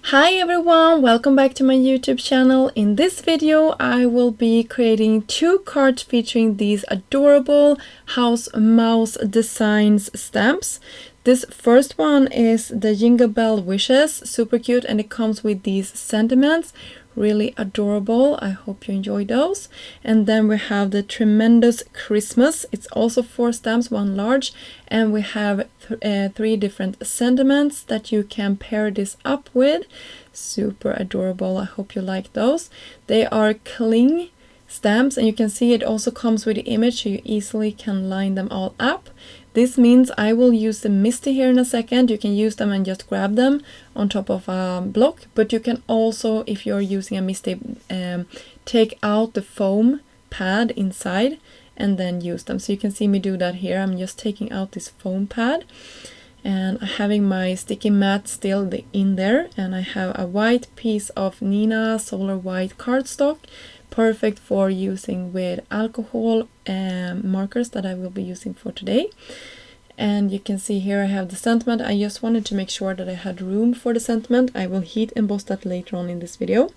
Hi everyone, welcome back to my YouTube channel. In this video I will be creating two cards featuring these adorable house mouse designs stamps. This first one is the Jingle Bell Wishes, super cute, and it comes with these sentiments. Really adorable. I hope you enjoy those. And then we have the Tremendous Christmas. It's also 4 stamps, 1 large, and we have 3 different sentiments that you can pair this up with. Super adorable. I hope you like those. They are cling stamps, and you can see it also comes with the image, so you easily can line them all up. This means I will use the Misty here in a second. You can use them and just grab them on top of a block, but you can also, if you're using a Misty, take out the foam pad inside and then use them. So you can see me do that here. I'm just taking out this foam pad and having my sticky mat still in there, and I have a white piece of Nina Solar White cardstock, perfect for using with alcohol markers that I will be using for today. And you can see here I have the sentiment. I just wanted to make sure that I had room for the sentiment. I will heat emboss that later on in this video.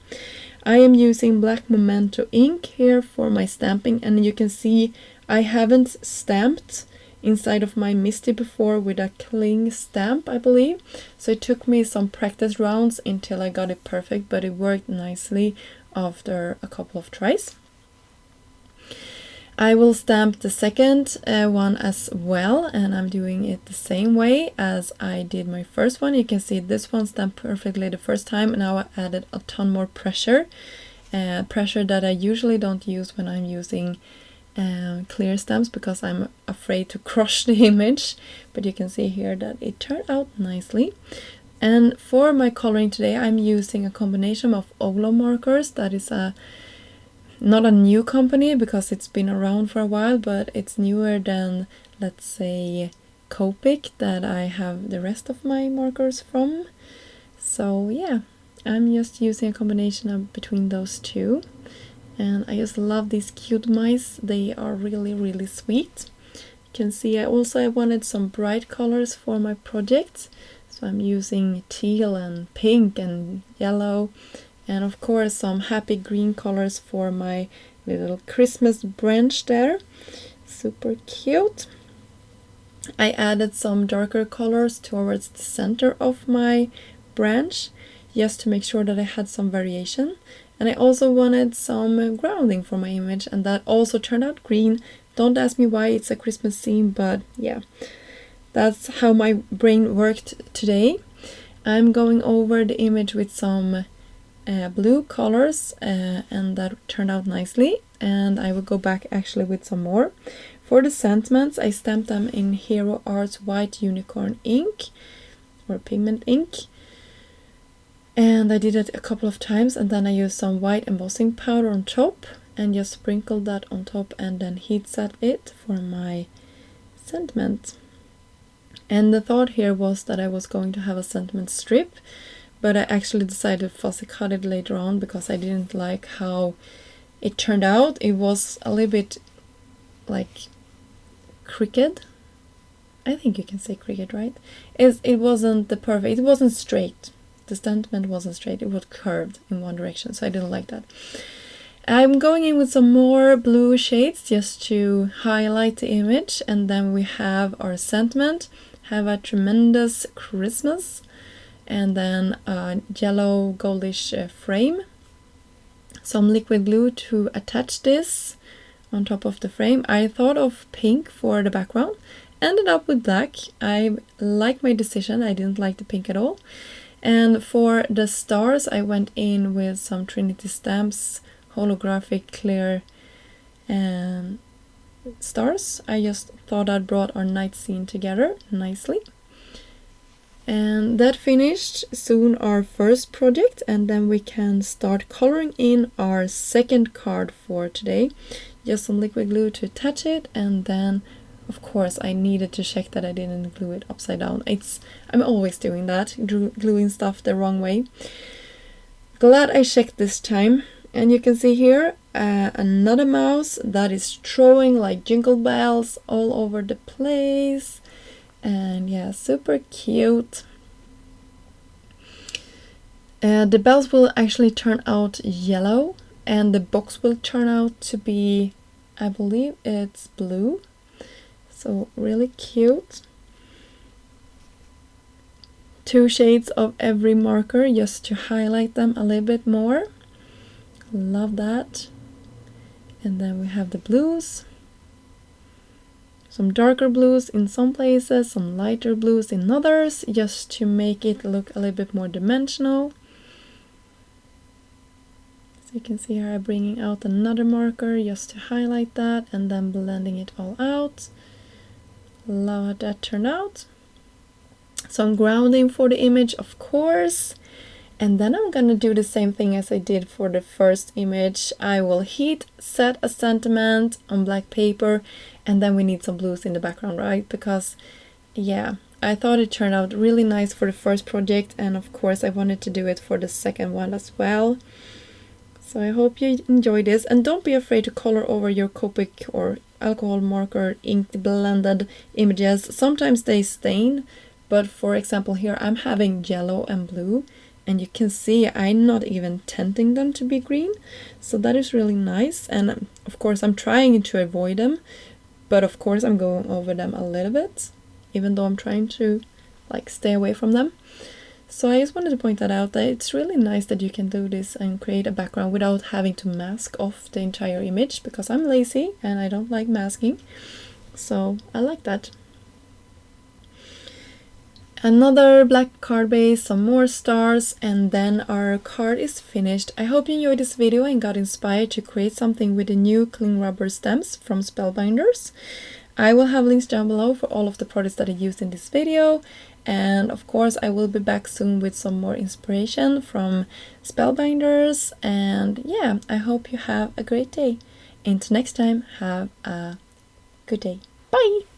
I am using black Memento ink here for my stamping, and you can see I haven't stamped inside of my Misty before with a cling stamp, I believe. So it took me some practice rounds until I got it perfect, but it worked nicely after a couple of tries. I will stamp the second one as well, and I'm doing it the same way as I did my first one. You can see this one stamped perfectly the first time, and now I added a ton more pressure. Pressure that I usually don't use when I'm using clear stamps because I'm afraid to crush the image, but you can see here that it turned out nicely. And for my coloring today I'm using a combination of Olo markers. That is not a new company because it's been around for a while, but it's newer than, let's say, Copic that I have the rest of my markers from. So yeah, I'm just using a combination of between those two. And I just love these cute mice. They are really sweet. You can see I wanted some bright colors for my project. So I'm using teal and pink and yellow. And of course some happy green colors for my little Christmas branch there. Super cute. I added some darker colors towards the center of my branch just to make sure that I had some variation. And I also wanted some grounding for my image, and that also turned out green. Don't ask me why, it's a Christmas theme, but yeah, that's how my brain worked today. I'm going over the image with some blue colors, and that turned out nicely. And I will go back actually with some more. For the sentiments, I stamped them in Hero Arts White Unicorn ink, or pigment ink. And I did it a couple of times, and then I used some white embossing powder on top and just sprinkled that on top and then heat set it for my sentiment. And the thought here was that I was going to have a sentiment strip, but I actually decided to fussy cut it later on because I didn't like how it turned out. It was a little bit like crooked. I think you can say crooked, right? It wasn't the perfect, it wasn't straight. The sentiment wasn't straight, it was curved in one direction, so I didn't like that. I'm going in with some more blue shades just to highlight the image, and then we have our sentiment, have a Tremendous Christmas, and then a yellow goldish frame. Some liquid glue to attach this on top of the frame. I thought of pink for the background, ended up with black. I like my decision, I didn't like the pink at all. And for the stars, I went in with some Trinity Stamps holographic clear stars. I just thought that brought our night scene together nicely. And that finished soon our first project, and then we can start coloring in our second card for today. Just some liquid glue to attach it, and then of course I needed to check that I didn't glue it upside down. I'm always doing that, gluing stuff the wrong way. Glad I checked this time. And you can see here another mouse that is throwing like jingle bells all over the place. And yeah, super cute. The bells will actually turn out yellow, and the box will turn out to be, I believe it's blue. So really cute. 2 shades of every marker just to highlight them a little bit more. Love that. And then we have the blues. Some darker blues in some places, some lighter blues in others, just to make it look a little bit more dimensional. So you can see here I'm bringing out another marker just to highlight that and then blending it all out. Love how that turned out. Some grounding for the image, of course. And then I'm gonna do the same thing as I did for the first image. I will heat set a sentiment on black paper, and then we need some blues in the background, right? Because yeah, I thought it turned out really nice for the first project, and of course I wanted to do it for the second one as well. So I hope you enjoy this, and don't be afraid to color over your Copic or alcohol marker ink blended images. Sometimes they stain, but for example here I'm having yellow and blue, and you can see I'm not even tinting them to be green, so that is really nice. And of course I'm trying to avoid them, but of course I'm going over them a little bit, even though I'm trying to like stay away from them. So I just wanted to point that out, that it's really nice that you can do this and create a background without having to mask off the entire image, because I'm lazy and I don't like masking, so I like that. Another black card base, some more stars, and then our card is finished. I hope you enjoyed this video and got inspired to create something with the new cling rubber stems from Spellbinders. I will have links down below for all of the products that I used in this video, and of course I will be back soon with some more inspiration from Spellbinders. And yeah, I hope you have a great day. Until next time, have a good day. Bye!